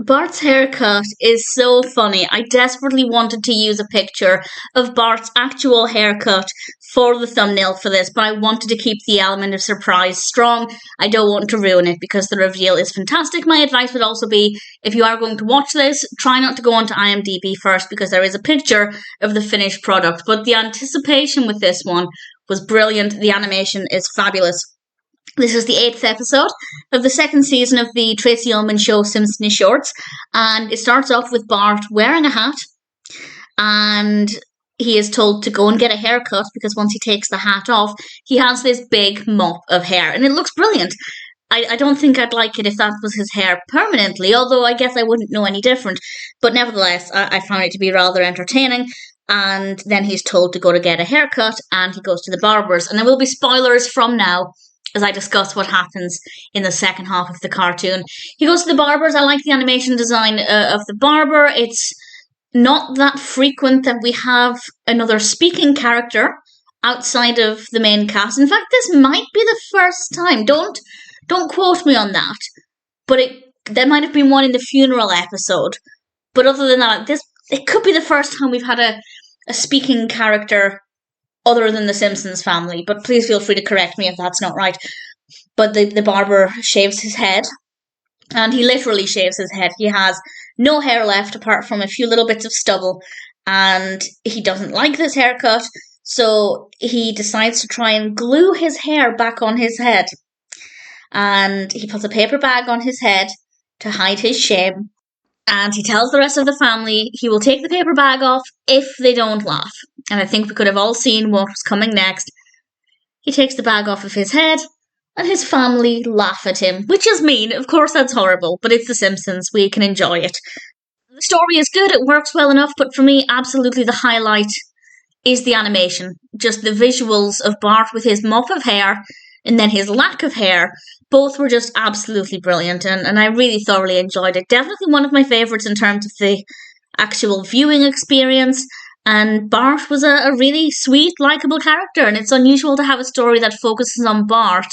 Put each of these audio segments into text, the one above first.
Bart's haircut is so funny. I desperately wanted to use a picture of Bart's actual haircut for the thumbnail for this, but I wanted to keep the element of surprise strong. I don't want to ruin it because the reveal is fantastic. My advice would also be, if you are going to watch this, try not to go onto IMDb first because there is a picture of the finished product. But the anticipation with this one was brilliant. The animation is fabulous. This is the 8th episode of the second season of the Tracey Ullman show Simpson Shorts, and it starts off with Bart wearing a hat, and he is told to go and get a haircut because once he takes the hat off, he has this big mop of hair, and it looks brilliant. I don't think I'd like it if that was his hair permanently, although I guess I wouldn't know any different. But nevertheless, I found it to be rather entertaining. And then he's told to go to get a haircut, and he goes to the barber's. And there will be spoilers from now as I discuss what happens in the second half of the cartoon. He goes to the barber's. I like the animation design of the barber. It's not that frequent that we have another speaking character outside of the main cast. In fact, this might be the first time. Don't quote me on that. But there might have been one in the funeral episode. But other than that, it could be the first time we've had a speaking character other than the Simpsons family, but please feel free to correct me if that's not right. But the barber shaves his head, and he literally shaves his head. He has no hair left apart from a few little bits of stubble, and he doesn't like this haircut, so he decides to try and glue his hair back on his head. And he puts a paper bag on his head to hide his shame, and he tells the rest of the family he will take the paper bag off if they don't laugh. And I think we could have all seen what was coming next. He takes the bag off of his head, and his family laugh at him, which is mean. Of course, that's horrible, but it's The Simpsons. We can enjoy it. The story is good. It works well enough, but for me, absolutely the highlight is the animation. Just the visuals of Bart with his mop of hair and then his lack of hair. Both were just absolutely brilliant, and I really thoroughly enjoyed it. Definitely one of my favourites in terms of the actual viewing experience. And Bart was a really sweet, likeable character, and it's unusual to have a story that focuses on Bart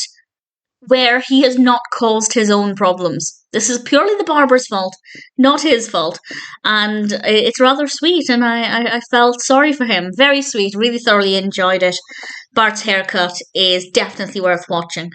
where he has not caused his own problems. This is purely the barber's fault, not his fault. And it's rather sweet, and I felt sorry for him. Very sweet, really thoroughly enjoyed it. Bart's haircut is definitely worth watching.